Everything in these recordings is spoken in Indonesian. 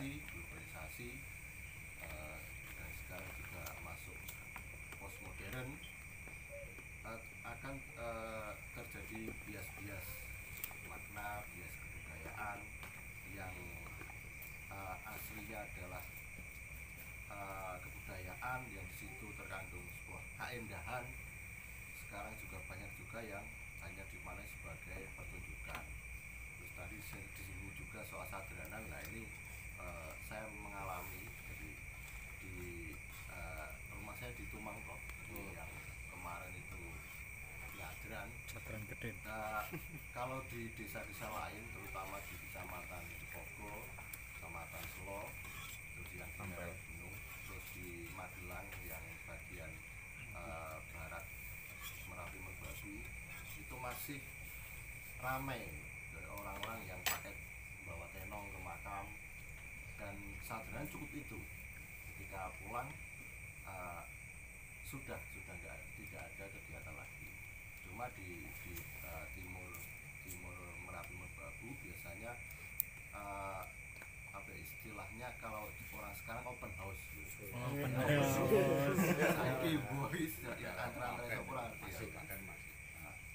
globalisasi, dan sekarang juga masuk postmodern, akan terjadi bias-bias makna, bias kebudayaan yang aslinya adalah kebudayaan yang di situ terkandung sebuah keindahan. Sekarang juga banyak juga yang hanya dimaknai sebagai pertunjukan. Terus tadi disinggung juga soal sadranan. Nah ini saya mengalami jadi di rumah saya di Tumangkok, yang kemarin itu nyadran. Gede. Kalau di desa-desa lain, terutama di kecamatan Cepogo, kecamatan Selo, terus yang di daerah gunung, terus di Magelang yang bagian barat Merapi Merbabu, itu masih ramai dari orang-orang yang pakai bawa tenong ke makam, dan sadranan cukup itu. Ketika pulang sudah tidak ada kegiatan lagi. Cuma di timur Merapi Merbabu biasanya apa istilahnya kalau orang sekarang open house gitu. Open house. Saiki boys ya antara sepulang masih bahkan masih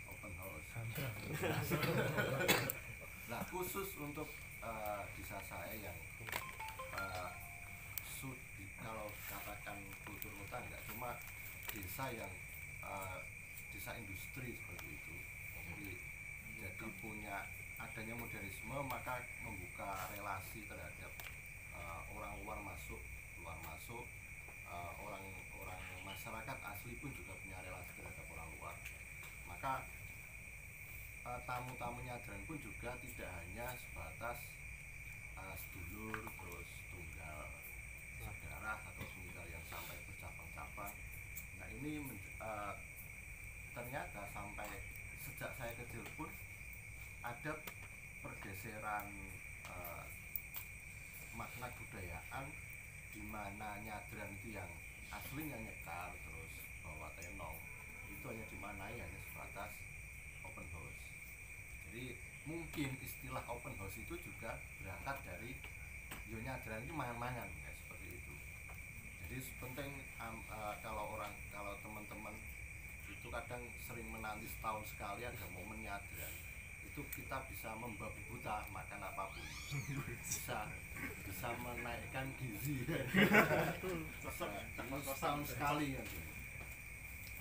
open house. Nah, khusus untuk desa saya yang kalau katakan kultur kota enggak, cuma desa yang desa industri seperti itu. Jadi punya adanya modernisme, maka membuka relasi terhadap orang luar masuk, orang masyarakat asli pun juga punya relasi terhadap orang luar. Maka tamu-tamunya nyadran pun juga tidak hanya sebatas sedulur, terus tunggal saudara atau tunggal yang sampai bercabang-cabang. Nah ini ternyata sampai sejak saya kecil pun ada pergeseran makna kebudayaan, di mana nyadran itu yang aslinya nyekar terus bawa tenong itu hanya dimanai hanya sebatas open house. Jadi mungkin istilah open house itu juga berangkat dari nyadran itu mangan-mangan kayak seperti itu. Jadi penting kalau teman-teman itu kadang sering menanti setahun sekali ada momen nyadran, itu kita bisa membabi buta makan apapun, bisa menaikkan gizi setahun sekali kan.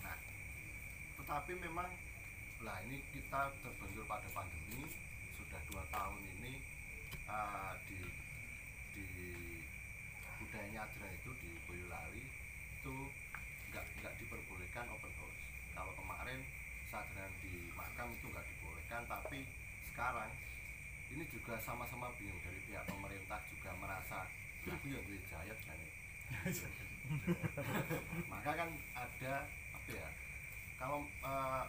Nah, tetapi memang ini kita terbentur pada pandemi sudah 2 tahun ini. Di budaya nyadran itu di Boyolali itu nggak diperbolehkan open house. Kalau kemarin sadranan di makam itu nggak dibolehkan, tapi sekarang ini juga sama-sama bingung. Dari pihak pemerintah juga merasa aku yang duit jayat kan ya. Maka kan ada apa ya, kalau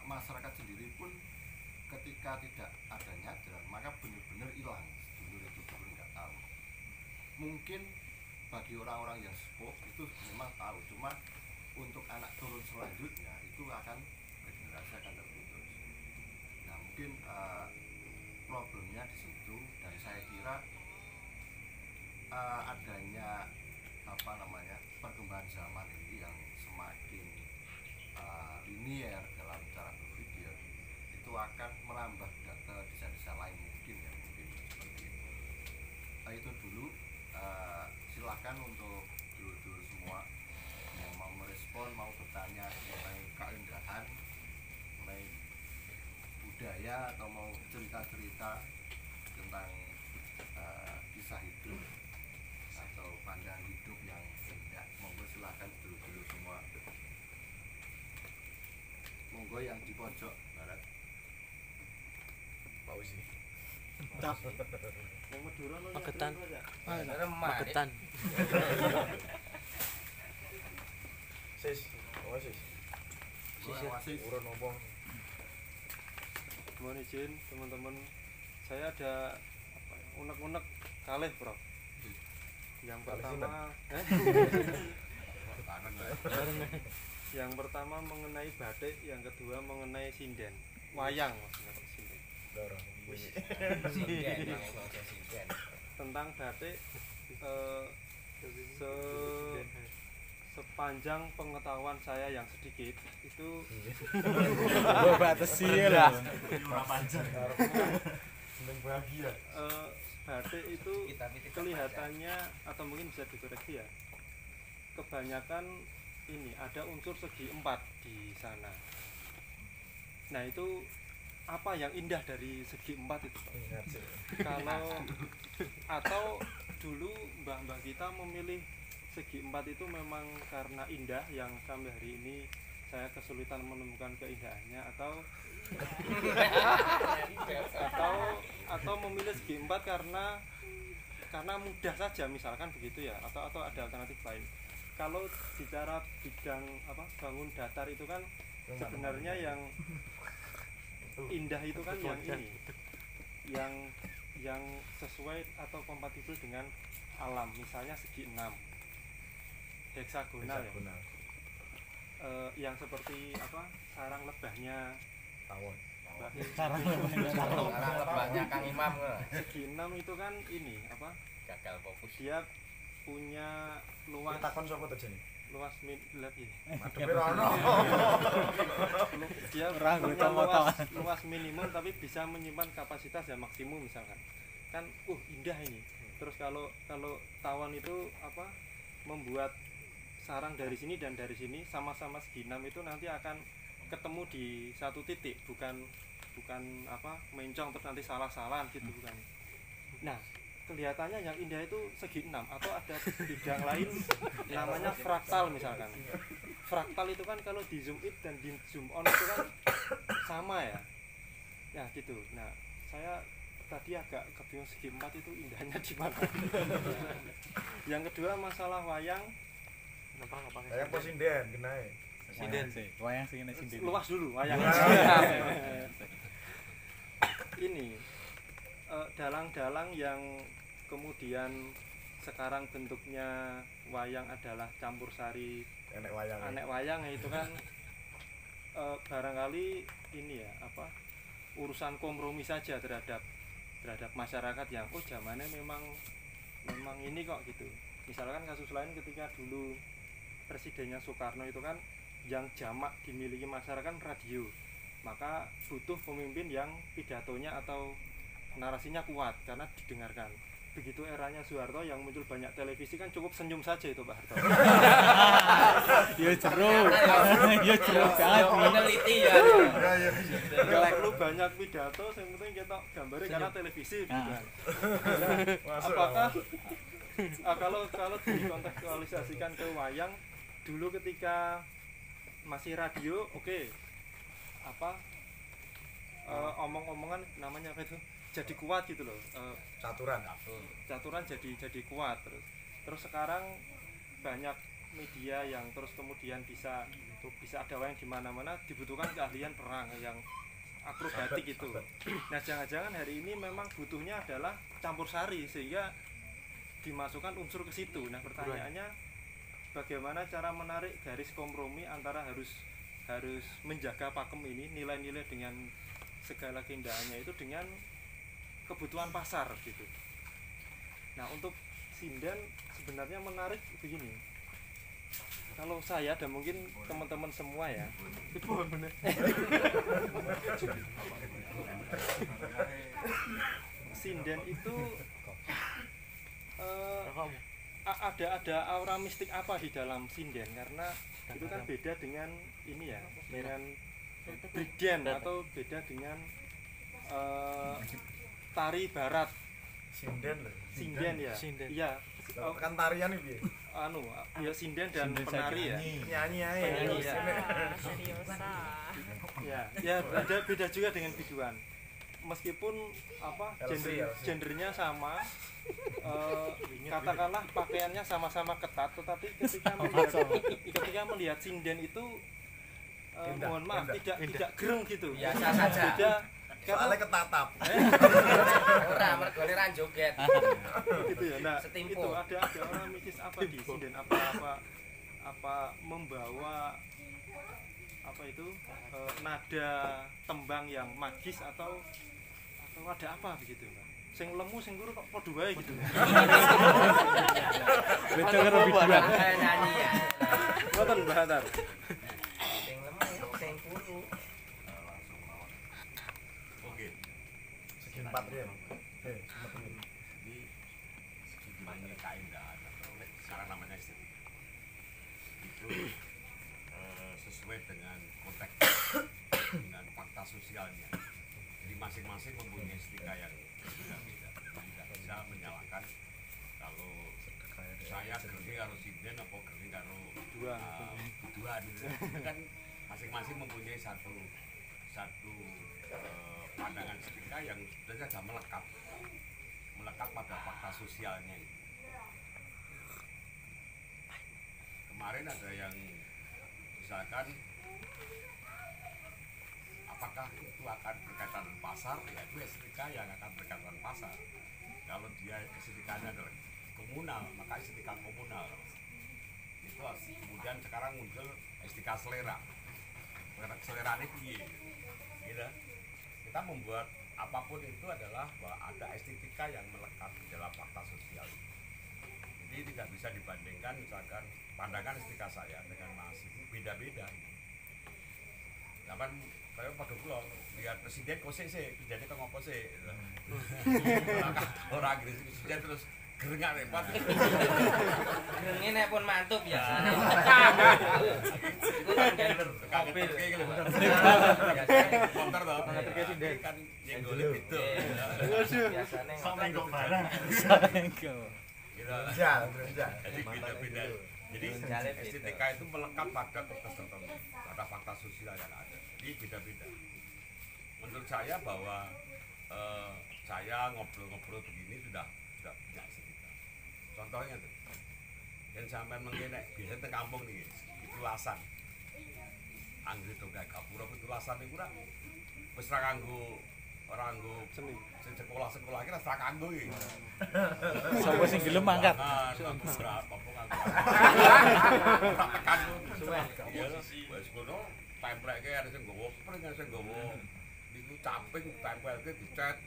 masyarakat sendiri pun ketika tidak ada nyadran maka benar-benar hilang. Dulu itu benar nggak tahu. Mungkin bagi orang-orang yang sepuh itu memang tahu, cuma untuk anak turun selanjutnya itu akan regenerasi akan terputus. Nah mungkin problemnya di situ, dan saya kira adanya perkembangan zaman ini yang semakin linier dalam cara berpikir itu akan merambah ke desa-desa lain mungkin seperti itu. Itu dulu. Silahkan untuk dulu semua yang mau merespon, mau bertanya mengenai keindahan, mengenai budaya, atau mau cerita-cerita tentang kisah hidup atau pandangan hidup yang indah, monggo silahkan dulu semua. Monggo yang di pojok barat. Pausi. Magetan. Magetan. Sis, urun ngomong. Mohon izin teman-teman, saya ada unek-unek kalih, Prof. Yang pertama mengenai batik, yang kedua mengenai sinden, wayang maksudnya sinden. Tentang batik eh, sepanjang pengetahuan saya yang sedikit itu batasi lah. Seneng bahagia. batik itu kelihatannya atau mungkin bisa dikoreksi ya, kebanyakan ini ada unsur segi empat di sana. Nah itu apa yang indah dari segi empat itu, Pak? Kalau atau dulu mbah-mbah kita memilih segi empat itu memang karena indah yang sampai hari ini saya kesulitan menemukan keindahannya, atau memilih segi empat karena mudah saja misalkan begitu ya, atau ada alternatif lain. Kalau bicara bidang bangun datar itu kan sebenarnya yang indah itu kan yang ini, yang sesuai atau kompatibel dengan alam, misalnya segi 6 heksagonal. Ya. Yang seperti sarang lebahnya Tawon. Sarang lebahnya Kang Imam. Segi 6 itu kan ini Gagal fokus. dia punya luas Takon sapa to jenenge? luas lihat ini. Madepe rono. Dia punya luas minimum tapi bisa menyimpan kapasitas yang maksimum misalkan. Kan indah ini. Terus kalau tawon itu membuat sarang dari sini dan dari sini sama-sama segi 6 itu nanti akan ketemu di satu titik, bukan mencong terus nanti salah-salah gitu, bukan. Nah, kelihatannya yang indah itu segi 6, atau ada bidang lain namanya fraktal misalkan. Fraktal itu kan kalau di zoom in dan di zoom on itu kan sama ya. Ya gitu. Nah, saya tadi agak kebingung segi 4 itu indahnya di mana. Yang kedua masalah wayang. Wayang pos sinden kenae. Sinden sih. Wayang sing sinden. Luas dulu wayang. Ini dalang-dalang yang kemudian sekarang bentuknya wayang adalah campur sari anek wayang itu kan barangkali ini ya urusan kompromi saja terhadap masyarakat yang zamannya memang ini kok gitu. Misalkan kasus lain ketika dulu presidennya Soekarno itu kan yang jamak dimiliki masyarakat radio, maka butuh pemimpin yang pidatonya atau narasinya kuat karena didengarkan. Begitu eranya Soeharto yang muncul banyak televisi kan cukup senyum saja itu Pak Harto. Ya jeruk banget Meneliti ya. Gak perlu banyak pidato, yang penting kita gambarnya karena televisi gitu kan. Apakah kalau dikontekstualisasikan ke wayang dulu ketika masih radio, omong-omongan namanya apa itu? Jadi kuat gitu loh. Caturan jadi kuat terus sekarang banyak media yang terus kemudian bisa ada wayang di mana-mana, dibutuhkan keahlian perang yang akrobatik itu. Nah, jangan-jangan hari ini memang butuhnya adalah campur sari sehingga dimasukkan unsur ke situ. Nah, pertanyaannya bagaimana cara menarik garis kompromi antara harus menjaga pakem ini, nilai-nilai dengan segala keindahannya itu dengan kebutuhan pasar gitu. Nah, untuk sinden sebenarnya menarik begini. Kalau saya dan mungkin teman-teman semua ya, sinden itu ada aura mistik apa di dalam sinden, karena itu kan beda dengan ini ya, dengan breakdance atau beda dengan tari barat. Sinden ya. Iya. Kan tarian iki. Ya sinden dan penari ya. Nyanyi ae. Ya, beda juga dengan biduan. Meskipun gendernya sama, katakanlah pakaiannya sama-sama ketat, tetapi ketika melihat sinden itu mohon maaf tidak gereng gitu. Biasa saja. Beda Soalnya ketatap. Ora mergone ra joget. Gitu ya. Nah, Setimpo. itu ada orang mistis apa di sinden, apa membawa nada tembang yang magis atau ada apa begitu, Pak? sing lemu sing guru kok padha wae gitu. Beda karo biduan. Nyanyi ya. Ngoten Mbah Hatar. Sing lemu sing kuru. langsung mawon. Oke. Segi 4 ya. Ini segimannya keindahan atau sekarang namanya estetika. Itu sesuai dengan konteks dengan fakta sosialnya. Jadi masing-masing mempunyai estetika yang berbeda-beda. Tidak bisa menyalahkan kalau saya gereng karo sinden apa gereng karo biduan gitu. Itu kan masing-masing mempunyai satu pandangan estetika yang sebenarnya sudah melekat pada fakta sosialnya itu. Kemarin ada yang misalkan apakah itu akan berkaitan dengan pasar, ya itu estetika yang akan berkaitan dengan pasar. Kalau dia estetikanya adalah komunal, maka estetika komunal itu kemudian sekarang muncul estetika selera. Selera ini piye gitu. Kita membuat apapun itu adalah bahwa ada estetika yang melekat di dalam fakta sosial. Jadi tidak bisa dibandingkan misalkan pandangan estetika saya dengan Mas itu beda-beda. Zaman saya pada kula lihat presiden kok sih presiden kok ngopo sih. Orang Inggris presiden terus gerengak repot. Gerenge nek pun mantuk biasane. Mobil kayak gitu. Motor toh. presiden. Kan nyenggole gitu. Biasane Sampai kok barang. Sangko. Gitu. Jal. Jadi beda-beda. Jadi estetika itu melekat pada konteks tertentu, pada fakta sosial yang ada. Jadi beda-beda. Menurut saya bahwa saya ngobrol-ngobrol begini sudah punya estetika. Contohnya tuh, yang sampai mengenek biasanya di kampung nih, itu lasan. Anggri itu kayak kapura itu lasan itu kurang. Wis ra kanggo ora nggo Seni. sing sekolah iki ra kanggo iki. Sapa sing gelem mangkat? Berapa kok kan suwe. Ya wis ngono templeke ada sing nggowo pring sing nggowo niku camping tempelke dicet.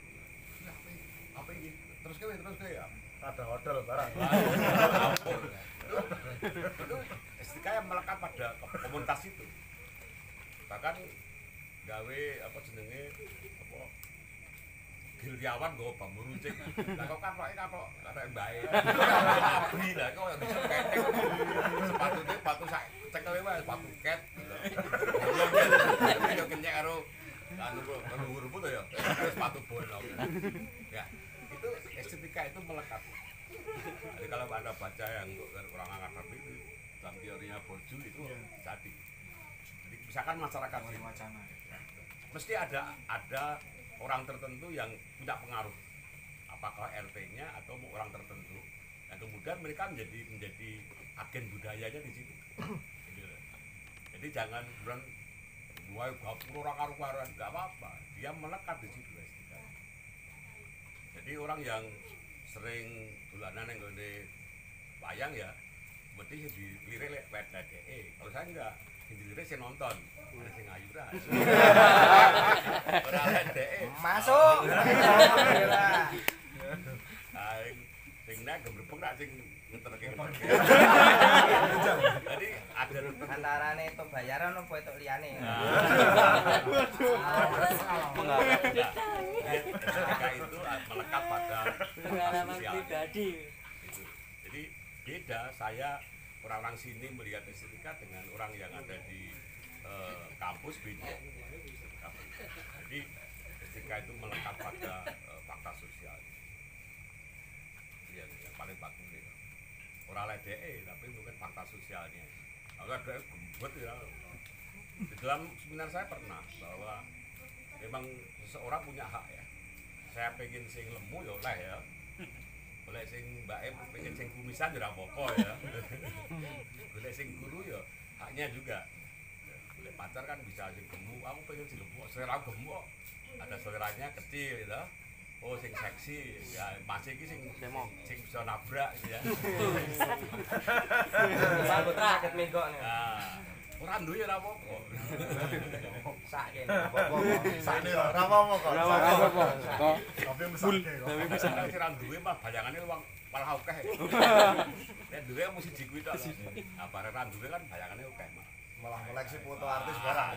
Apa iki? Terus kowe ya. Ada odol barang. Itu estetika yang melekat pada komunitas itu. Bahkan gawe apa jenenge apa Gilyawan nggo bambu runcing. Lah kok katoke katok arek mbae. Abri lah kok bisa ketek. Sepatune sepatu sak cekel wae sepatu ket. Yo kenyek karo anu luhur-luhur to ya. Sepatu bolong. Ya, itu estetika itu melekat. Jadi kalau Anda baca yang kurang akademik itu dalam teorinya Bourdieu itu jadi misalkan masyarakat sini, mesti ada orang tertentu yang punya pengaruh, apakah RT-nya atau orang tertentu, dan kemudian mereka menjadi agen budayanya di situ. Jadi jangan bukan mulai gapur orang karu-karuan, nggak apa-apa, dia melekat di situ. Jadi orang yang sering dolanan yang gede wayang ya, berarti dilirik lek WDE. Kalau saya enggak, yang dilirik saya nonton, ada sing ayuran. Ora WDE. Masuk. Sing nek gembrepeng nak sing ngeterke. Jadi ada Antarane itu bayaran apa itu liyane. Estetika itu melekat pada pengalaman sosial. pribadi. Jadi beda saya orang-orang sini melihat estetika dengan orang yang ada di kampus beda. Jadi estetika itu melekat pada fakta sosial. Yang paling bagus itu. Orang LDE tapi mungkin fakta sosialnya. Agak ada gembet ya. Di dalam seminar saya pernah bahwa memang seseorang punya hak ya. Saya pengen sing lemu ya oleh ya. Boleh sing Mbak Em pengen sing kumisan ya apa-apa ya. Boleh sing guru ya haknya juga. Boleh pacar kan bisa sing gemuk, aku pengen sing gemuk, selera gemuk. Ada seleranya kecil gitu. Oh sing seksi ya masih iki sing bisa nabrak gitu ya. Sambut rakyat minggu nih. Nah, Ora duwe ora apa-apa. Sak kene. Sakne ora apa-apa kok. Ora apa-apa. Kok Tapi mesake kok. Nek ora duwe mah bayangane wong malah akeh. Nek duwe mesti kuwi tok. Nah, bare ora duwe kan bayangane akeh mah. Malah koleksi foto artis barang.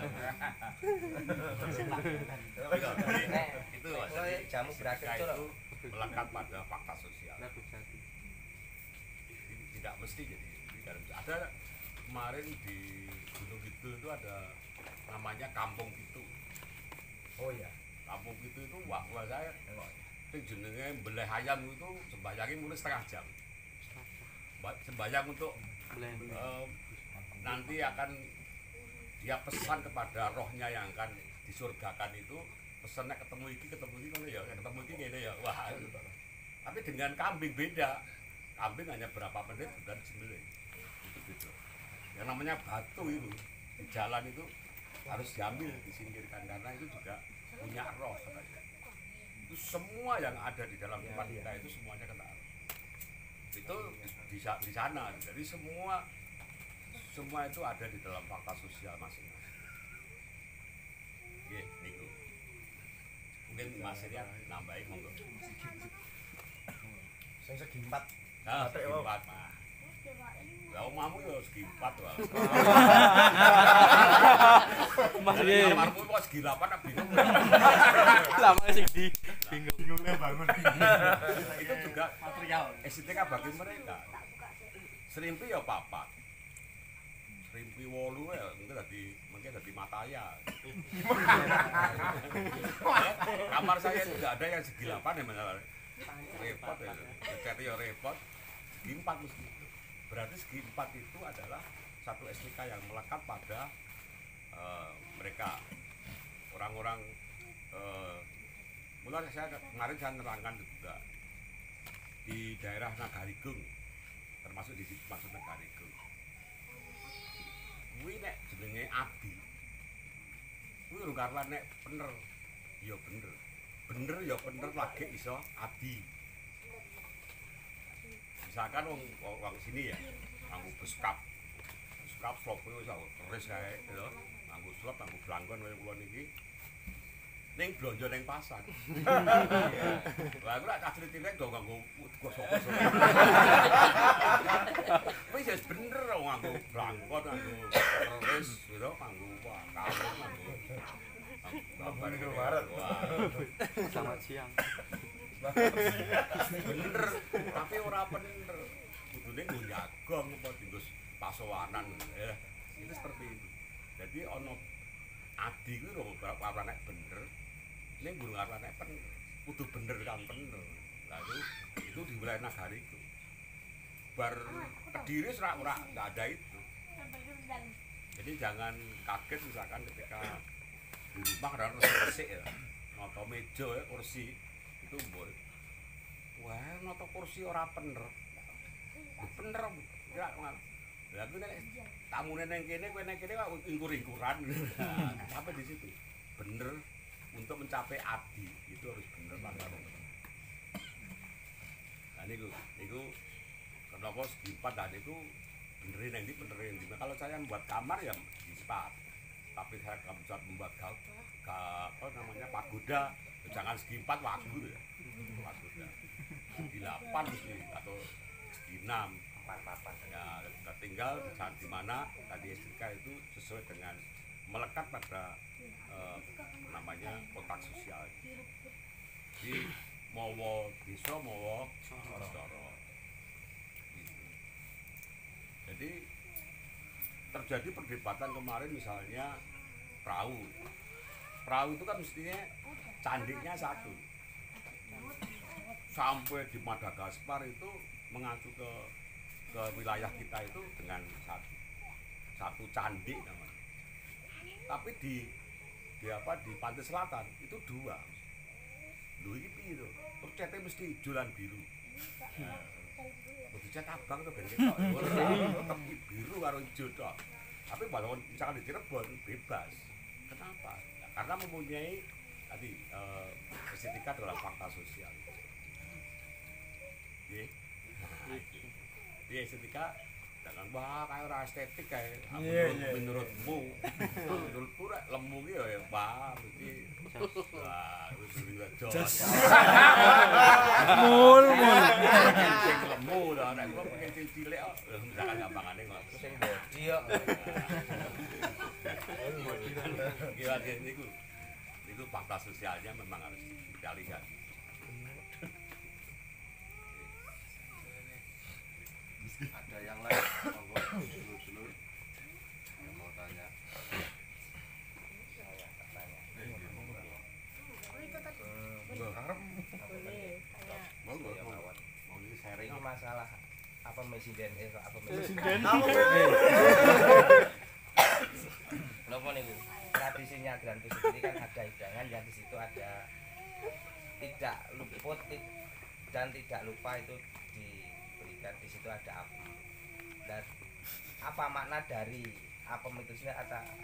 Itu Kowe jamu berakhir ketika Cuk. itu melekat pada fakta sosial. Lagu jati. Tidak mesti jadi ada kemarin di Gunung Kidul itu ada namanya Kampung Pitu. Oh iya. Kampung Pitu itu wah saya itu jenenge beleh ayam itu sembayangin mulai setengah jam. Sembayang untuk nanti akan dia pesan kepada rohnya yang akan disurgakan itu pesannya ketemu ini kan ya ketemu ini ngene ya wah tapi dengan kambing beda kambing hanya berapa menit sudah disembelih itu gitu yang namanya batu itu di jalan itu harus diambil disingkirkan karena itu juga punya roh katanya itu semua yang ada di dalam tempat kita itu semuanya kena itu di sana jadi semua itu ada di dalam fakta sosial masing-masing. Oke, niku. Mungkin Mas Rian nambahin monggo. Sing segi 4. Nah, segi 4 mah. Lah omahmu yo segi 4 wae. Mas Ye. Kamarmu kok segi 8 tak bingung. Lama sing di bingung. Bingungnya bangun. Itu juga material estetika bagi mereka. Serimpi ya papat. Serimpi 8 ya mungkin dadi mataya. Kamar saya tidak ada yang segi 8 ya masalah. Repot ya. Cete ya repot. Segi 4 mesti. Berarti segi 4 itu adalah satu estetika yang melekat pada mereka orang-orang mulai kemarin saya nerangkan juga di daerah Nagarigung termasuk di maksud Nagarigung kuwi nek jenenge Adi kuwi ora karena nek bener ya bener ya bener lagi iso Adi misalkan wong sini ya nganggo beskap slop kuwi iso keris kae lho nganggo slop nganggo blangkon kaya kula niki ning blonjo ning pasar. Lah aku lak cah cilik do nganggo gosok-gosok. Wis wis bener nganggo blangkon nganggo keris lho nganggo kalung nganggo. Gambar iki barat. Selamat siang. Bener, tapi ora bener. Kudune nggo jagong apa dienggo pasowanan. Itu seperti itu. Jadi ono Adi kuwi lho ora nek bener. Ning guru ora nek bener. Kudu bener kan bener. Lah itu di wilayah Nagariku. Bar Kediri ora enggak ada itu. Jadi jangan kaget misalkan ketika di rumah ada resik ya. Noto meja ya kursi itu mbok. Wah, noto kursi ora bener. Bener enggak ngono. Lah kuwi nek tamune ning kene kowe ning kene kok ingkur-ingkuran. Sampai di situ. Bener untuk mencapai adi itu harus bener banget. Nah niku kenapa segi 4 dan itu benerin yang benerin. Kalau saya membuat kamar ya di spa. Tapi saya kalau membuat apa namanya pagoda jangan segi 4 wagu ya. Pagoda. Segi 8 mesti atau segi 6 ya tinggal di mana tadi estetika itu sesuai dengan melekat pada namanya kotak sosial. Jadi mawa desa mawa sodara. Gitu. Jadi terjadi perdebatan kemarin misalnya perahu. Perahu itu kan mestinya candiknya satu. Sampai di Madagaskar itu mengacu ke wilayah kita itu dengan satu candi namanya. Tapi di pantai selatan itu 2. Lho iki piye to? Terus cete mesti ijo lan biru. Kudu cet abang to ben ketok. Tetep biru karo ijo tok. Tapi kalau misalkan di Cirebon bebas. Kenapa? Ya, karena mempunyai tadi estetika dalam fakta sosial. Nggih. Di estetika kadang wah kayak ora estetik kae. Iya. Menurutmu menurutku rek lemu ki ya wah iki wah wis jos. Mul. Sing lemu to nek kok pengen cilik kok misalkan gampangane kok Sing bodi kok. Gila niku fakta sosialnya memang harus dikalikan. Ada yang lain monggo dulu yang mau tanya. Monggo mau ini sharing Ini masalah apa presiden apa Presiden. Lopo niku? Tradisinya Gran itu sendiri kan ada hidangan yang di situ ada tidak luput dan tidak lupa itu diberikan di situ ada apem. Dan apa makna dari apem itu sendiri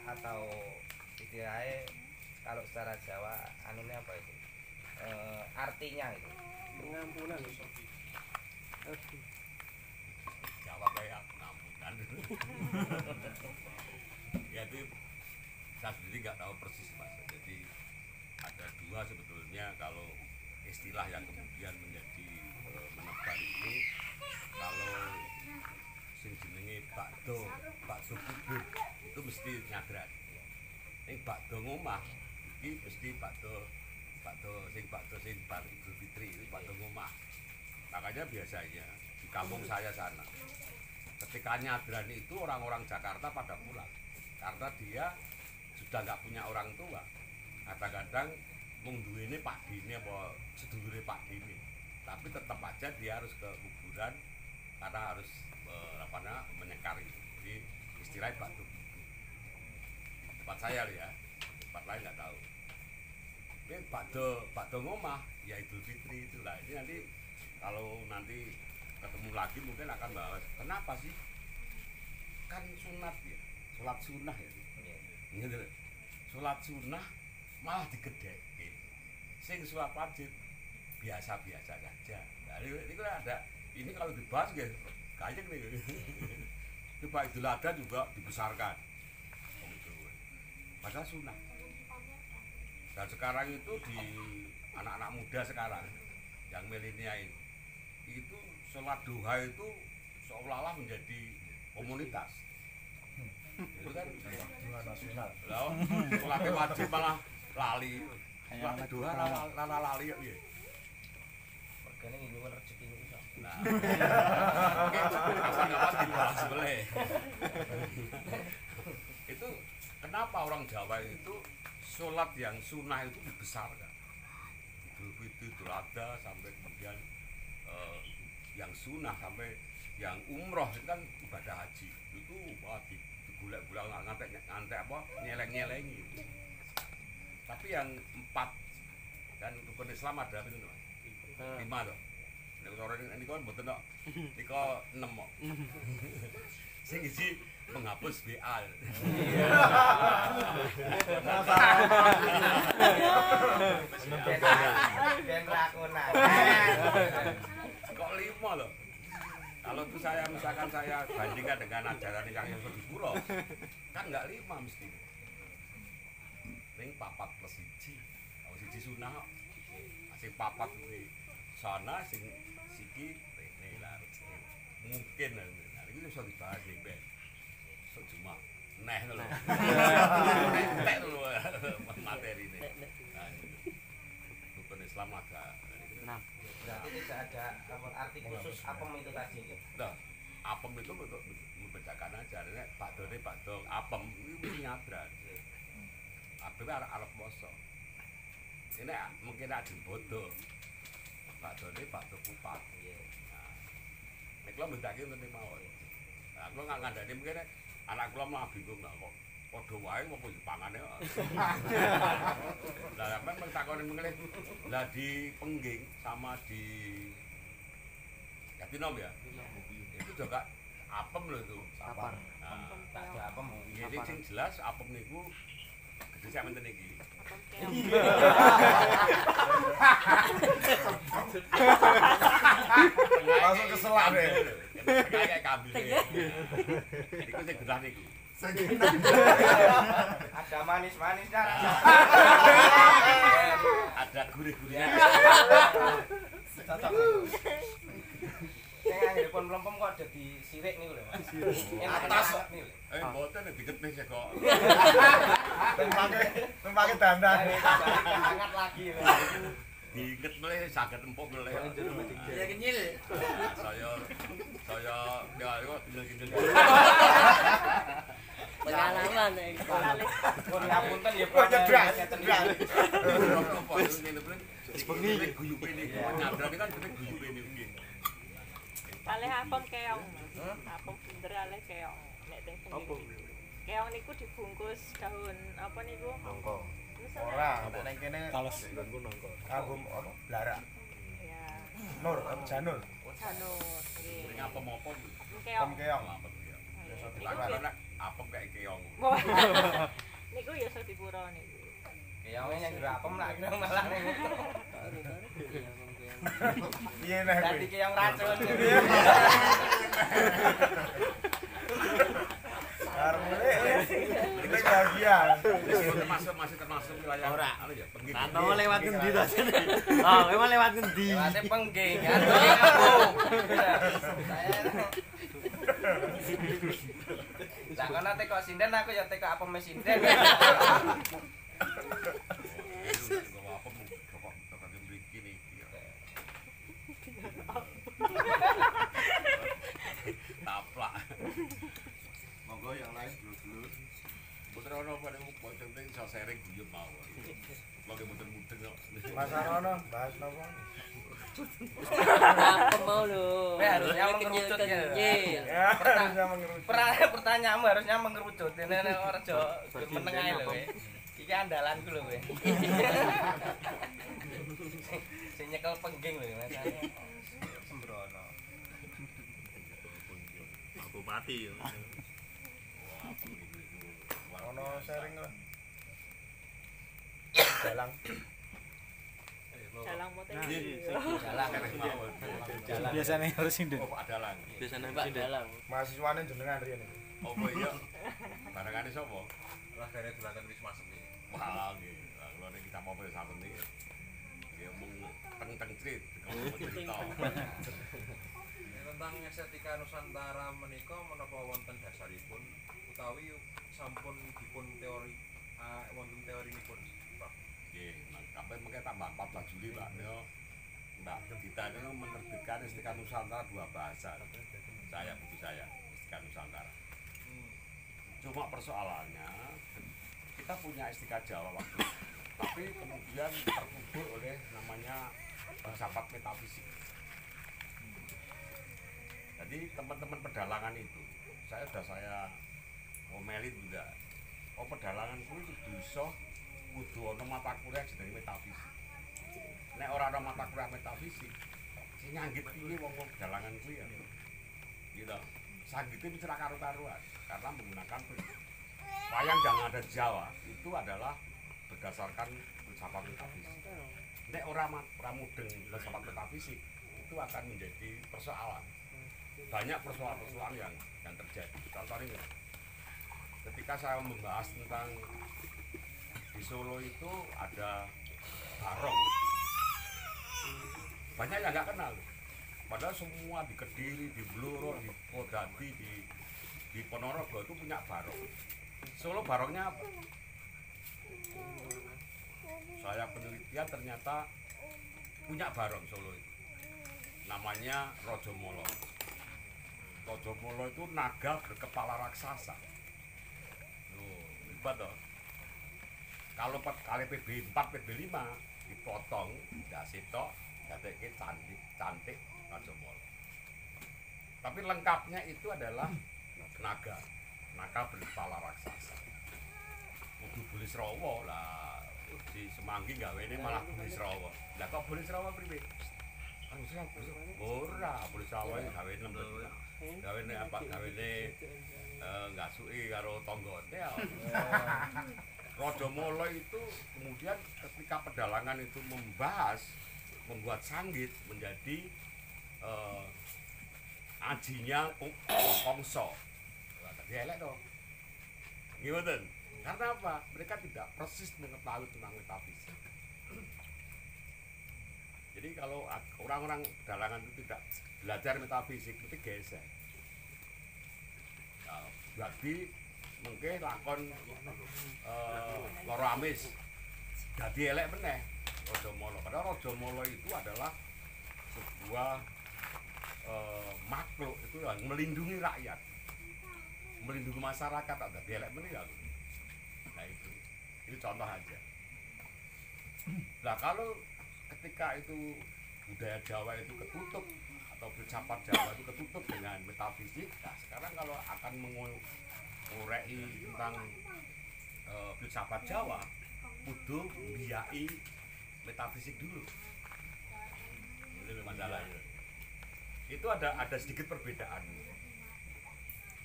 atau istilahnya kalau secara Jawa anunya apa itu? Artinya itu. pengampunan Jawab kayak pengampunan. Ya itu saya sendiri nggak tahu persis mas. Jadi ada dua sebetulnya kalau istilah yang kemudian menjadi menebar itu kalau sing jenenge bakdo kubur itu mesti nyadran. Ning bakdo ngomah iki mesti bakdo sing bar Idul Fitri itu bakdo ngomah. Makanya biasanya di kampung saya sana ketika nyadran itu orang-orang Jakarta pada pulang karena dia sudah nggak punya orang tua. Kadang-kadang mung duwene Pak Dine apa sedulure Pak Dine. Tapi tetap aja dia harus ke kuburan karena harus menyekar itu. Jadi istilahnya bakdo kubur. Tempat saya ya, tempat lain nggak tahu. Ini bakdo ngomah ya Idul Fitri itulah. Ini nanti kalau nanti ketemu lagi mungkin akan bahas kenapa sih kan sunat ya, sholat sunnah ya. Gitu. Sholat sunnah malah digedhekke. Sing sholat wajib biasa-biasa saja. Nah, ini kan ada ini kalau dibahas ya kayaknya nih. Itu Pak Idul Adha juga dibesarkan. Padahal sunnah. Dan sekarang itu di anak-anak muda sekarang yang milenial itu sholat duha itu seolah-olah menjadi komunitas. Itu kan Dua nasional. loh, sholatnya wajib malah lali. Sholat duha lala lali ya. Mergane ngingu rezeki niku. Nah. Oke, kapan-kapan dibahas boleh. Itu kenapa orang Jawa itu sholat yang sunnah itu dibesarkan. Idul Fitri, Idul Adha sampai kemudian yang sunnah sampai yang umroh itu kan ibadah haji itu wah digulak-gulak ngantek apa nyeleng-nyelengi. Tapi yang 4 dan rukun Islam ada apa itu Mas? 5 toh. Nek ini kan mboten kok. Nika 6 kok. Sing isi menghapus WA. Ben rakonan. Kok 5 loh? Kalau tuh saya misalkan saya bandingkan dengan ajaran yang lebih pura, kan nggak 5 mesti. Ning 4 plus 1. Kalau 1 sunah, sing 4 kuwi sana sing siki rene lah. Mungkin nah iki iso dibahas ning ben. Cuma neh lho. Nek lho materi ini. Rukun Islam agak Berarti tidak ada arti khusus apem itu tadi ya. nah, apem itu untuk membedakan aja. Nek bakdo apem itu mesti nyadran. Apem arep poso. Ini mungkin ada bodoh. Bakdo kupat. Nah, nek kula mbedake ngoten mawon. Nah, kula nggak ngandani mungkin anak kula malah bingung lah kok padha wae apa dipangane kok. Lah memang takone mengelih. Lah di Pengging sama di Jatinom ya. Itu juga apem loh itu. Sapar. Nah, Tak ada apem. ini sing jelas apem niku gede sak menten iki. Langsung keselak deh. kayak kambing. Iku sing gerah niku. Ada manis-manis kan. Ada gurih-gurihnya. Cocok. Sing anggere pun mlempem kok dadi sirik niku lho, Mas. Atas Enak niku. mboten diketih sih kok. Tumpake dandan. Hangat lagi lho. Diinget mele saged empuk mele. Ya kenyil. Saya ya kok tinggal-tinggal. Pengalaman iki. Pun ngapunten ya Oh, nyedrak. Sebenarnya guyupe niku nyabrane kan jenenge guyupe niku. Kalih apem keong. Apem bunder kalih keong. Nek teh keong niku dibungkus daun apa niku? Nongko. Misalnya- Ora, nek kene Talas. nggonku nongko. Kanggo apa? Blarak. Ya, Nur, Janur. janur. Sing Nggih. apa-apa Keong. Keong. apa kayak keong. Niku ya iso dipura niku. Keonge yang dirapem lak kira malah niku. Piye nek Dadi keong racun. Armune kita bahagia. Masih termasuk wilayah Ora. anu ya, pengging. Tahu lewat ngendi to? Oh, emang lewat ngendi? Lewate pengging, anu aku. Lah kono teko sinden aku ya teko apa mes sinden. Apa mu kok mriki niki ya. Taplak. Monggo yang lain dulur-dulur. Mboten ono apa niku pocong teng iso sharing guyub mawon. Lagi muter-muter kok. Mas Arono bahas napa? Apa mau lho? Harusnya mengerucut ya. Ya, harusnya mengerucut. Pertanyaanmu harusnya mengerucut. Ini ora jo meneng ae lho. Iki andalanku lho kowe. Sing nyekel pengging lho masane. Sembrono. Aku mati ya. Ono sharing lah. Jalang. Jalang mote. Jalan. Jalan. Biasanya harus sinden. Oh, adalan. Biasanya Mbak Jalang. Mahasiswane jenengan riyen iki. Apa iya? Barangane sapa? Lah kene dolanan wis masem iki. Wah, nggih. Lah kula niki kita mau saben iki. Nggih mung teng-teng crit, cerita. Tentang estetika Nusantara menika menapa wonten dasaripun utawi sampun dipun teori wonten teorinipun, Pak. Nggih, sampai mengke tambah 14 Juli, Pak. Yo Mbak Dita itu menerbitkan Estetika Nusantara 2 bahasa. Saya buku saya, Estetika Nusantara. Cuma persoalannya kita punya Estetika Jawa waktu itu, tapi kemudian terkubur oleh namanya filsafat metafisik. Jadi teman-teman pedalangan itu, saya ngomelin juga. Oh, pedalangan kuwi bisa kudu ana mata kuliah jenenge metafisik. Nek ora ana mata kuliah metafisik, sing nyanggit iki wong pedalangan kuwi ya. Gitu. Sanggite wis ora karo-karuan karena menggunakan wayang yang ada di Jawa itu adalah berdasarkan filsafat metafisik. Nek ora mudeng filsafat metafisik itu akan menjadi persoalan. Banyak persoalan-persoalan yang terjadi. Contohnya ketika saya membahas tentang di Solo itu ada barong, banyak yang nggak kenal. Padahal semua di Kediri, di Bluro, di Kodati, di Ponorogo itu punya barong. Solo barongnya apa? Saya penelitian ternyata punya barong Solo itu. Namanya Rojomolo. Rojomolo itu naga berkepala raksasa. Loh, hebat toh. Kalau kali PB4, PB5 dipotong, dikasih tok, dadeke cantik Rojomolo. Tapi lengkapnya itu adalah naga berkepala raksasa. Kudu Bulisrawa lah, di Semanggi gawene malah Bulisrawa. Lah kok Bulisrawa priwe? Ora, Bulisrawa gawe lembut. Gawene apa? Gawene ngasuki karo tanggane. Rojomolo itu kemudian ketika pedalangan itu membuat sanggit menjadi ajinya kongso. Wah, tadi elek dong. Gimana? Karena apa? Mereka tidak persis mengetahui tentang metafisik. Jadi kalau orang-orang pedalangan itu tidak belajar metafisik itu geser. Ya, berarti mungkin lakon loro amis dadi elek meneh Raja Mala. Padahal Raja Mala itu adalah sebuah makhluk itu yang melindungi rakyat, melindungi masyarakat. Ada elek meneh ya. Nah itu contoh aja. Nah kalau ketika itu budaya Jawa itu ketutup atau filsafat Jawa itu ketutup dengan metafisik, nah sekarang kalau akan mengurei tentang filsafat Jawa, kudu mbiyai metafisik dulu. Itu masalahnya. Itu ada sedikit perbedaan.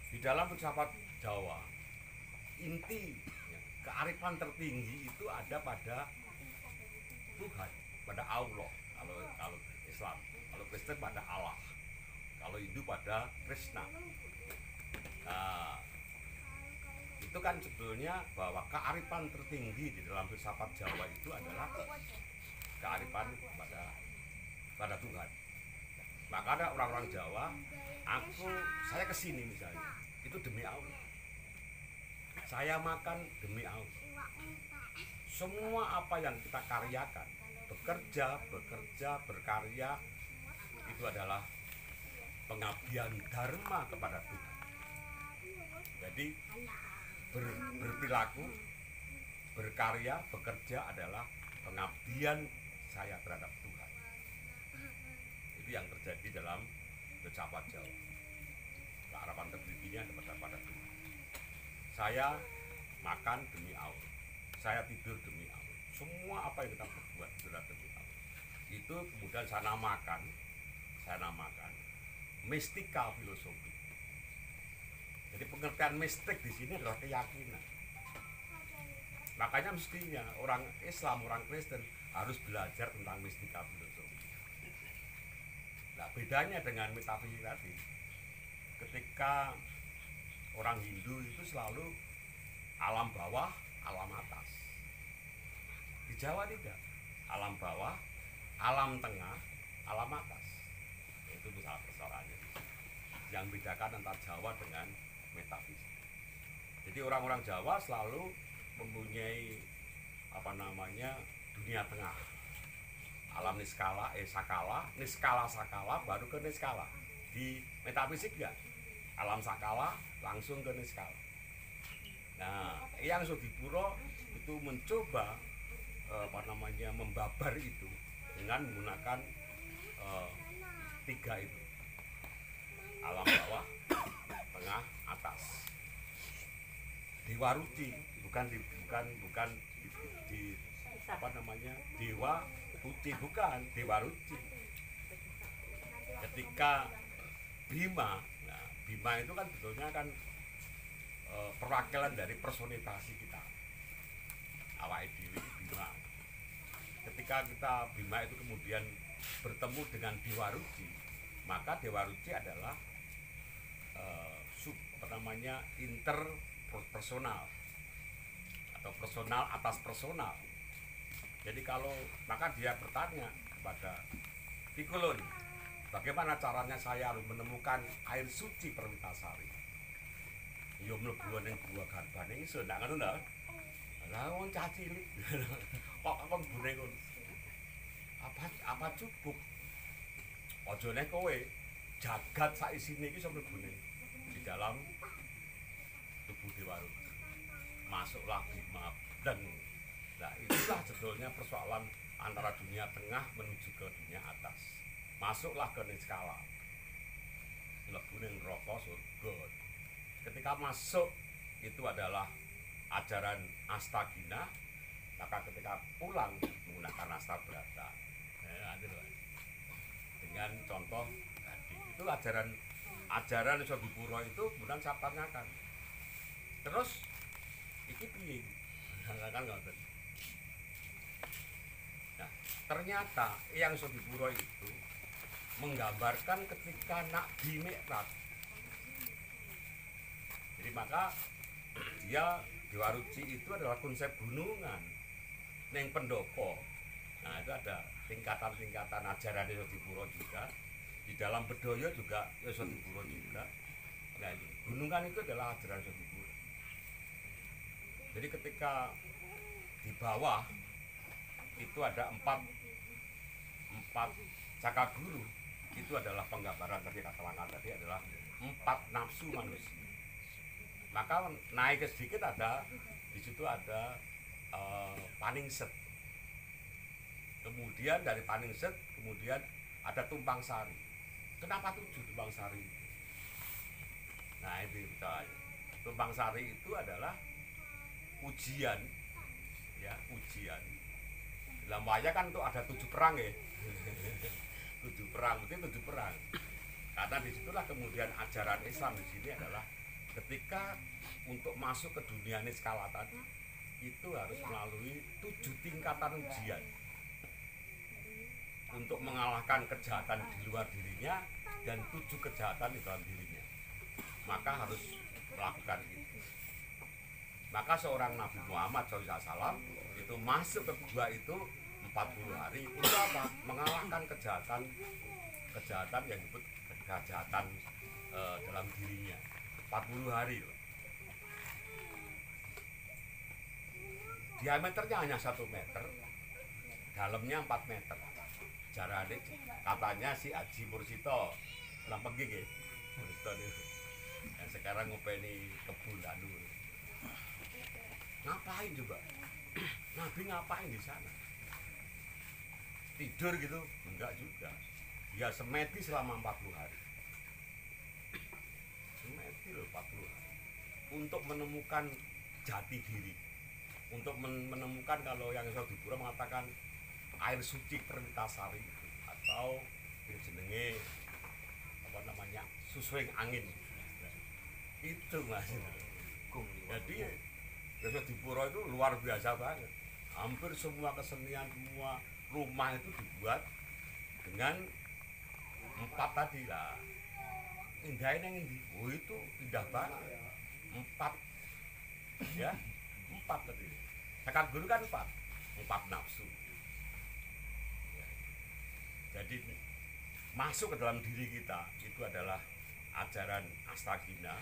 Di dalam filsafat Jawa, inti kearifan tertinggi itu ada pada Tuhan, pada Allah. Kalau Islam, kalau Kristen pada Allah, kalau Hindu pada Krishna. Nah, itu kan sebetulnya bahwa kearifan tertinggi di dalam filsafat Jawa itu adalah kearifan pada Tuhan. Maka ada orang-orang Jawa, saya kesini misalnya, itu demi Allah. Saya makan demi Allah. Semua apa yang kita karyakan, bekerja, berkarya, itu adalah pengabdian dharma kepada Tuhan. Jadi berperilaku, berkarya, bekerja adalah pengabdian saya terhadap Tuhan. Itu yang terjadi dalam filsafat Jawa. Kearifan tertingginya pada Tuhan. Saya makan demi Allah, saya tidur demi Allah. Semua apa yang kita perbuat itu adalah demi Allah. Itu kemudian saya namakan mistika filosofi. Jadi pengertian mistik di sini adalah keyakinan. Makanya mestinya orang Islam, orang Kristen harus belajar tentang mistika filosofi. Nah, bedanya dengan metafisik tadi, ketika orang Hindu itu selalu alam bawah, alam atas. Di Jawa tidak. Alam bawah, alam tengah, alam atas. Itu misalnya persoalannya. Yang bedakan antara Jawa dengan metafisik. Jadi orang-orang Jawa selalu mempunyai dunia tengah. Alam niskala, sakala, sakala, baru ke niskala. Di metafisik enggak. Alam sakala langsung ke niskala. Nah, yang Sodipuro itu mencoba membabar itu dengan menggunakan tiga itu. Alam bawah, tengah, atas. Dewa Ruci, bukan Dewa Ruci, bukan Dewa Ruci. Ketika Bima, nah, Bima itu kan sebetulnya kan perwakilan dari personifikasi kita. Awake dhewe Bima. Ketika kita Bima itu kemudian bertemu dengan Dewa Ruci, maka Dewa Ruci adalah interpersonal atau personal atas personal. Jadi maka dia bertanya kepada Pikulun, bagaimana caranya saya harus menemukan air suci Perwitasari? Yo mlebu ning gua garbane iso ndak ngono lho. Lah wong cah cilik. Kok kon bune ngono. Apa cukup? Aja nek kowe jagat sak isine iki iso mlebune di dalam tubuh Dewa Ruci. Masuklah Bima dan nah itulah sebetulnya persoalan antara dunia tengah menuju ke dunia atas. Masuklah ke niskala. Mlebu ning neraka surga. Ketika masuk itu adalah ajaran Astagina, maka ketika pulang menggunakan Astabrata. Dengan contoh tadi itu ajaran Sodipuro itu kemudian saya tanyakan. Terus iki piye? Kan ngoten. Nah, ternyata yang Sodipuro itu menggambarkan ketika Nabi Mi'raj. Jadi maka dia Dewa Ruci itu adalah konsep gunungan neng pendopo. Nah itu ada tingkatan-tingkatan ajaran Yosodipuro juga. Di dalam Bedoyo juga Yosodipuro juga. Nah gunungan itu adalah ajaran Yosodipuro. Jadi ketika di bawah itu ada empat cakaguru, itu adalah penggambaran tadi katakan tadi adalah 4 nafsu manusia. Maka naik ke sedikit ada di situ ada Paningset. Kemudian dari Paningset kemudian ada Tumpang Sari. Kenapa 7 Tumpang Sari? Nah ini kita Tumpang Sari itu adalah ujian, ya ujian. Dalam wayang kan itu ada 7 perang ya. 7 perang, itu 7 perang. Karena disitulah kemudian ajaran Islam di sini adalah ketika untuk masuk ke dunia niskala tadi itu harus melalui 7 tingkatan ujian untuk mengalahkan kejahatan di luar dirinya dan 7 kejahatan di dalam dirinya. Maka harus melakukan itu. Maka seorang Nabi Muhammad SAW itu masuk ke gua itu 40 hari untuk apa? Mengalahkan kejahatan yang disebut kejahatan dalam dirinya. 40 hari loh. Diameternya hanya 1 meter, dalamnya 4 meter. Jarane katanya si Haji Mursito orang Peging ya. Mursito yang sekarang ngopeni kebun danu. Ngapain coba? Nabi ngapain di sana? Tidur gitu? Enggak juga. Dia semedi selama 40 hari. Semedi loh 40 hari. Untuk menemukan jati diri. Untuk menemukan kalau yang Yosodipuro mengatakan air suci Perwitasari atau jenenge apa namanya susuing angin. Itu Mas. Jadi Yosodipuro itu luar biasa banget. Hampir semua kesenian, semua rumah itu dibuat dengan 4 tadi lah. Indahnya yang ini, oh itu indah banget. 4 ya, 4 tadi. Cakaguru kan 4 nafsu. Ya. Jadi masuk ke dalam diri kita itu adalah ajaran Astagina.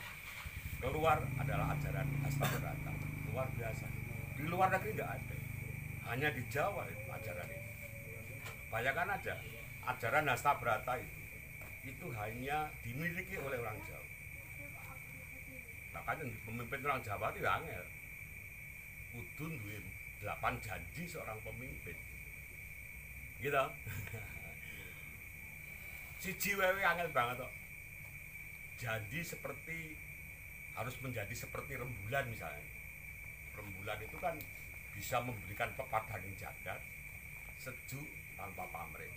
Keluar adalah ajaran Astabrata. Luar biasa. Di luar negeri tidak ada. Hanya di Jawa itu ajaran ini. Bayangkan aja, ajaran Astabrata itu hanya dimiliki oleh orang Jawa. Makanya pemimpin orang Jawa itu angel. Kudu duwe 8 janji seorang pemimpin. Gitu. Siji wewe angel banget kok. Janji seperti harus menjadi seperti rembulan misalnya. Rembulan itu kan bisa memberikan pepadang jagat sejuk tanpa pamrih.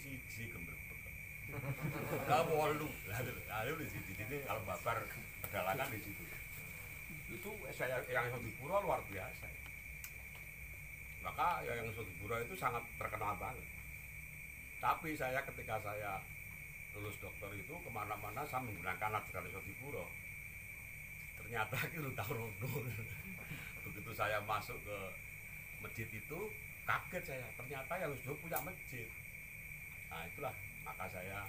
Siji gemblebek. Ka 8. Lalu di sini kalau babar pedalangan di situ. Itu saya yang Yosodipuro luar biasa. Maka yang Yosodipuro itu sangat terkenal banget. Tapi saya ketika saya lulus dokter itu kemana-mana saya menggunakan ajaran Yosodipuro. Ternyata itu tahu rono. Begitu saya masuk ke masjid itu kaget saya, ternyata yang sudah punya masjid. Nah itulah maka saya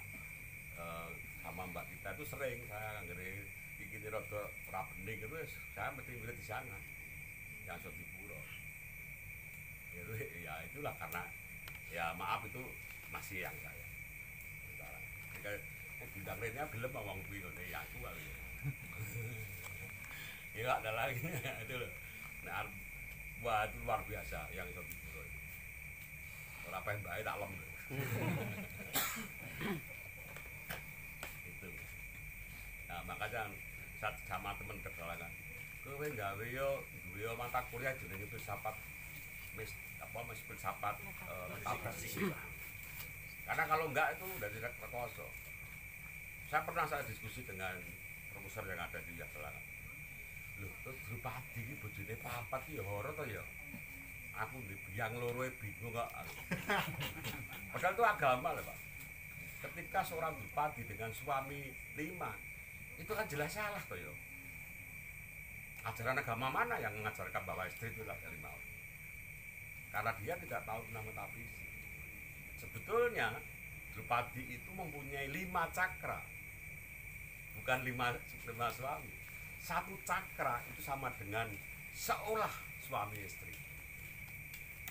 sama Mbak Kita itu sering saya ngeri bikin rada ora bening itu saya mesti milih di sana yang Yosodipuro. Itu ya itulah karena ya maaf itu masih yang saya. Sekarang bidang lainnya gelem ngomong kuwi ngene ya aku kali. Ya ada lagi itu loh. Nah, wah itu luar biasa yang Yosodipuro itu. Ora apa yang baik tak lem. Itu. Nah, makanya saat sama temen kedalangan. Kowe gawe yo mata kuliah jenenge filsafat filsafat metafizik. Karena kalau enggak itu udah tidak terkoso. Saya diskusi dengan profesor yang ada di Yogyakarta. Loh, terus Drupadi iki bojone papat ya horo to ya. Aku ndek biang loro bingung kok. Padahal itu agama lho, Pak. ketika seorang Drupadi dengan suami 5 itu kan jelas salah toh ya. Ajaran agama mana yang mengajarkan bahwa istri itu adalah 5 orang? Karena dia tidak tahu tentang metafisik. Sebetulnya Drupadi itu mempunyai 5 cakra, bukan 5 suami. 1 cakra itu sama dengan seolah suami istri.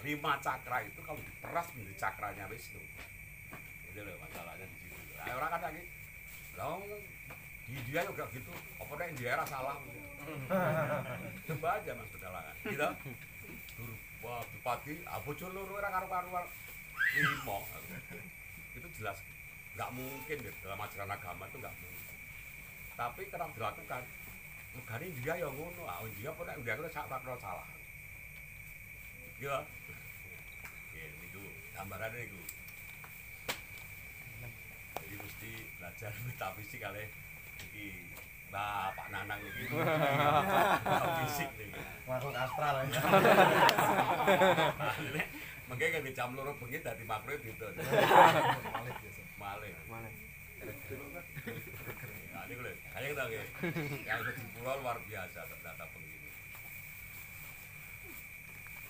5 cakra itu kalau diperas menjadi cakranya Wisnu. Itu loh masalahnya di situ. Nah, orang kan lagi, loh di India juga gitu, apa nih India era salah. Coba aja Mas Pedalangan. Gitu. Wah, Drupadi, bocor loro ora karo-karuan 5. Itu jelas nggak mungkin gitu. Dalam ajaran agama itu nggak mungkin. Tapi kerap dilakukan. Negara India ya ngono, India pun India itu salah. Ya. Oke, niku gambarannya niku. Jadi mesti belajar metafisik kali iki Pak Nanang iki. Metafisik niku. Makhluk astral ya. Mengke kan jam 2 bengi dadi makhluk gitu. Malih. Nah, niku lho, kayak kita nggih. Yang di pulau luar biasa data begini.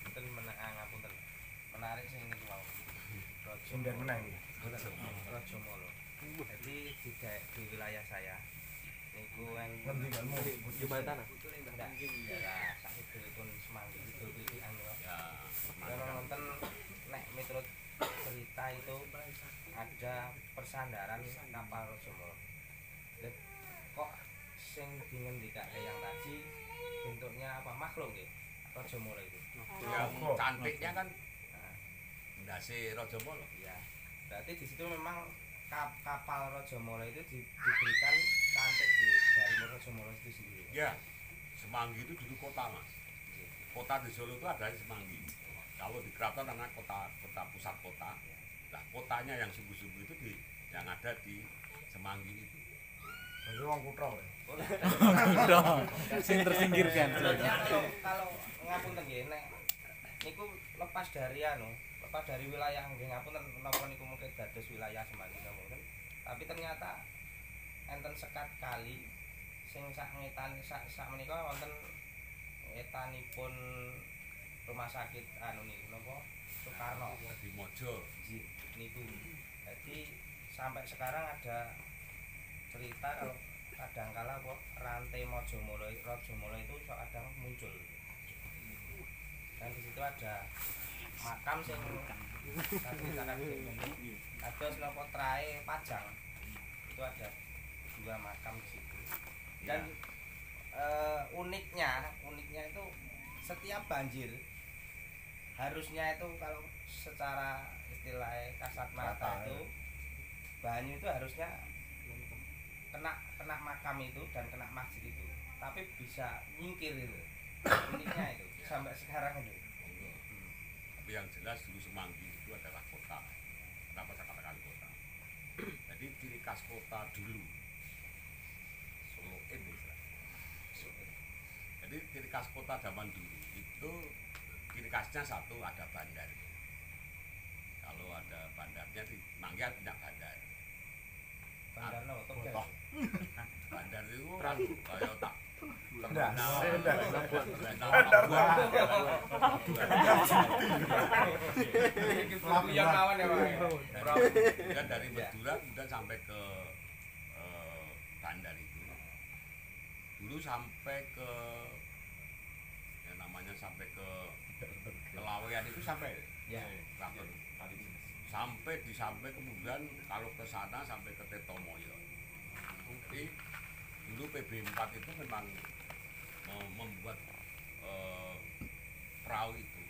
Mungkin ngapunten. Menarik sing niku wau. Sinden meneh iki. Rajamala. Jadi di wilayah saya niku kan Ngendi kalmu? Di Batana. enggak daerah sakipun Semanggi itu anu. Ya, Kalau nonton nek miturut cerita itu ada persandaran kapal Rajamala. Kok sing dingendikake yang tadi bentuknya apa makhluk nggih? Rajamala itu. yang cantiknya kan ndase Rajamala. Ya. Berarti di situ memang kapal Rajamala itu diberikan cantik dari Rajamala itu sendiri. Ya, Semanggi itu dulu kota Mas. Kota di Solo itu ada di Semanggi. Kalau di keraton namanya kota pusat kota. Nah, kotanya yang sungguh-sungguh itu yang ada di Semanggi itu. Jadi wong kutho. Sing tersingkirkan. Kalau ngapunten nggih nek niku lepas dari wilayah nggih ngapunten menapa niku mungkin dados wilayah Semanggi mungkin. Tapi ternyata enten sekat kali sing sak menika wonten etanipun rumah sakit anu niku napa Soekarno Di Mojo. niku. Jadi sampai sekarang ada cerita kalau kadangkala kok rantai Rajamala itu kadang muncul. Dan di situ ada makam sing ceritakan ini. Ada napa trae Pajang. Itu ada 2 makam di situ. Dan uniknya itu setiap banjir harusnya itu kalau secara istilah kasat mata itu banyu itu harusnya kena makam itu dan kena masjid itu, tapi bisa nyingkir itu. Uniknya itu sampai sekarang itu. Tapi yang jelas dulu Semanggi itu adalah kota. Kenapa saya katakan kota? Jadi ciri khas kota dulu Solo Indonesia. Jadi ciri khas kota zaman dulu itu ciri khasnya satu ada bandar. Kalau ada bandarnya di Semanggi tidak bandar. Bandar no, Toh. Bandar itu kayak tak yang lawan ya Pak. Dan dari Madura kemudian sampai ke bandar itu. Dulu sampai ke yang namanya sampai ke Lawean itu sampai Ya. Sampai kemudian kalau ke sana sampai ke Tetomoyo. Jadi dulu PB4 itu memang membuat perahu itu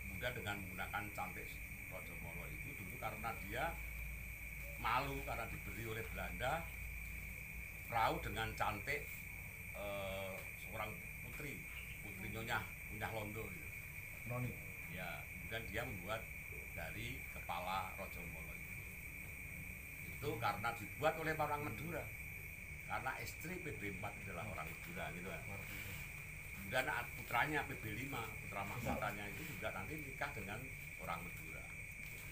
kemudian dengan menggunakan cantik Rajamala itu dulu karena dia malu karena diberi oleh Belanda perahu dengan cantik seorang putri Nyonya Londo gitu. Noni. Ya, kemudian dia membuat dari kepala Rajamala itu karena dibuat oleh orang Madura karena istri PB4 adalah orang Madura gitu kan. Kemudian putranya PB5 putra mahkotanya itu juga nanti nikah dengan orang Madura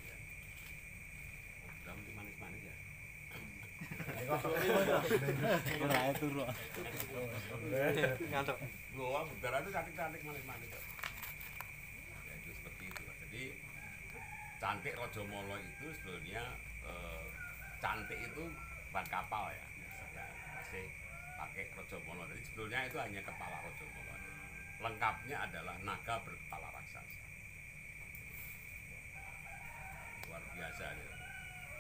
ya. Udah manis Ora turu. Ngantuk. Goa udara itu cantik-cantik manis-manis kok. Ya itu seperti itu. Jadi cantik Rajamala itu sebenarnya cantik itu ban kapal ya. Ya masih pakai Rajamala. Jadi sebetulnya itu hanya kepala Rajamala. Lengkapnya adalah naga berkepala raksasa. Luar biasa ya.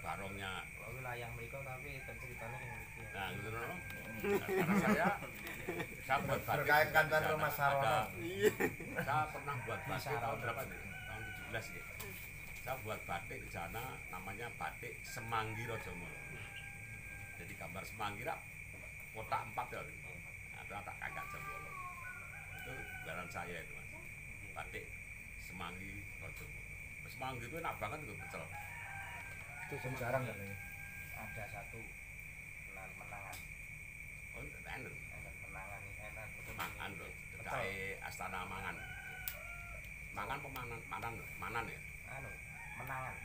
Barongnya wilayah mereka tapi ceritanya yang mriki. nah gitu loh. Karena saya buat batik Berkaitan dengan Rumah Sarono. Saya pernah buat batik tahun berapa nih? Tahun 17 ya. Saya buat batik di sana namanya batik Semanggi Rajamala. Jadi gambar semanggi rak kotak 4 ya. Ada tak kakak jempol. Itu gambaran saya itu Mas. Batik Semanggi Rajamala. Semanggi itu enak banget itu pecel. Itu jarang enggak ini? Ada satu menangan. Oh, enak. Menangan enak betul. Mangan lho, cedake Astana Mangan. Mangan manan ya. Anu, menangan.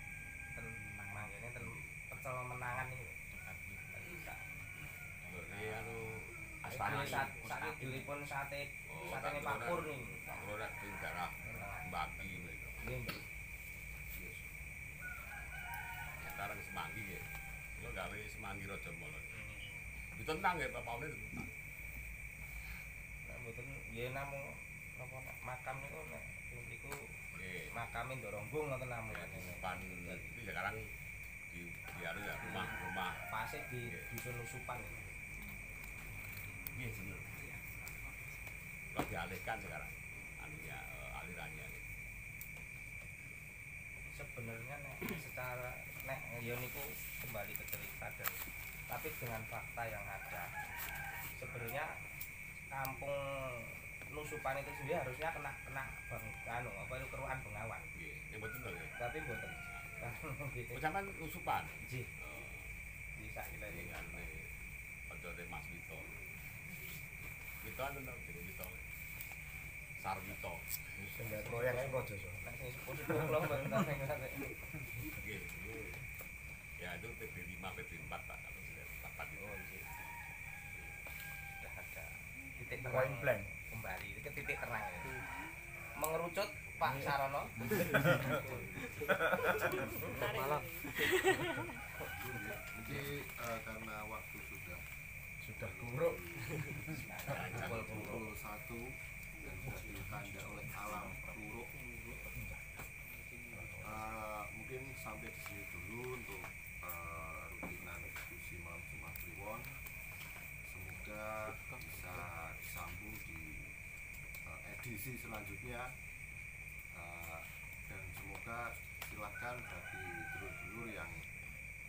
Ten manggene ten pecel menangan iki. Lho iki anu Astana Sate dilipun sate satene Pak Pur nih. ora di daerah Mbaki niku. Nggih. Sekarang Semanggi ya. Lo gawe Semanggi Rajamala. Ditentang ya bapakne ditentang. Nek mboten nggih namung napa makam niku nek niku Nggih. makame Ndorombong ngoten namung. Pan itu sekarang di anu ya rumah Pase di dusun Nusupan. Nggih bener. Lo dialihkan sekarang anunya alirannya. Sebenarnya nek secara nek ya niku kembali ke cerita dan tapi dengan fakta yang ada sebenarnya kampung Nusupan itu sendiri harusnya kena bang anu apa itu keruan Bengawan Nggih, ini betul to ya. tapi mboten gitu Oh, sampean Nusupan. nggih bisa Ini ilene kan Pojone Mas Wito. Wito anu to jenenge Wito. Sarwito. Sing proyek sing Raja so. nek sing sepuh itu kula mboten sampe ngerti Nggih, itu ya itu PB5 PB4 Pak kalau sudah tepat itu. sudah ada titik Point terang blank. kembali ke titik terang ya. Mengerucut Pak Sarono Malam. Jadi karena waktu Sudah kuruk. pukul 1 dan sudah ditanda oleh alam buruk, mungkin sampai di sini dulu untuk rutinan diskusi malam Jumat Kliwon. Semoga bisa disambung di edisi selanjutnya. Dan semoga silakan bagi dulur-dulur yang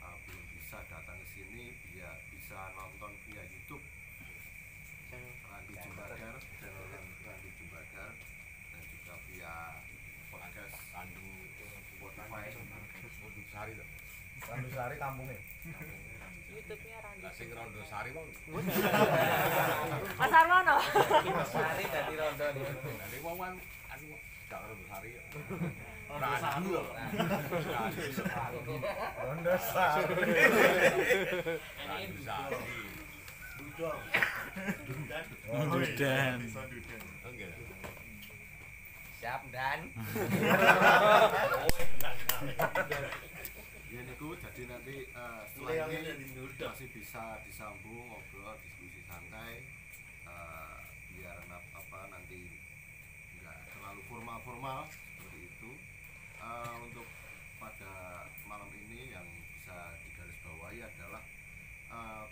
belum bisa datang ke sini biar bisa nonton via YouTube Randy Jumbagar, channel Randy Jumbagar, dan juga via podcast Randu Spotify. Rondo Sari to. Randusari kampungnya. YouTube-nya Randy. Lah sing Rondo Sari wong. Mas Armono. Sari dadi rondo niku. Lah nek wong kan anu gak Rondo Sari. Randu lho. Rondo Sari. Randu Sari. Dudan. Enggak. Siap dan Ya niku jadi nanti setelah ini masih bisa disambung ngobrol diskusi santai biar nanti nggak terlalu formal seperti itu. Untuk pada malam ini yang bisa digarisbawahi adalah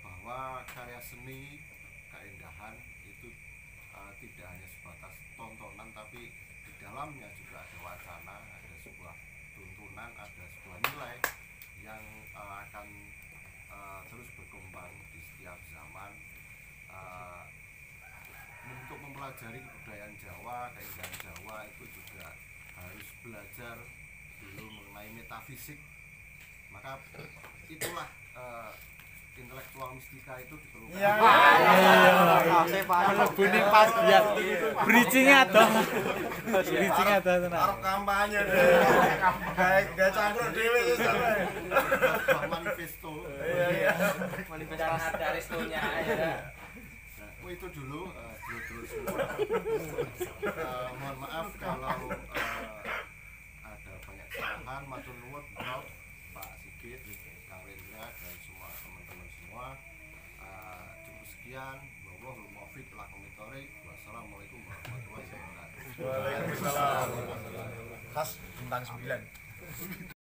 bahwa karya seni keindahan itu tidak hanya sebatas tontonan tapi di dalamnya juga ada wacana, ada sebuah tuntunan, ada sebuah nilai yang akan terus berkembang di setiap zaman. Untuk mempelajari kebudayaan Jawa, keindahan Jawa itu juga harus belajar dulu mengenai metafisik. Maka itulah intelektual mistika itu diperlukan. Iya. Mlebu ning pas biar bridging-nya dong. Bridging-nya dong tenan. Arep kampanye deh. Kayak cangkruk dhewe wis sampe. Manifesto. Iya. dan Manifestasi. ada restonya ya. Nah, itu dulu dulu semua. Mohon maaf kalau ada banyak kesalahan. Matur nuwun Pak Sigit, Kang Rendra dan semua teman-teman semua. Cukup sekian. Wallahul muwaffiq ila aqwamit thoriq. Wassalamualaikum warahmatullahi wabarakatuh. Waalaikumsalam. Khas bintang 9.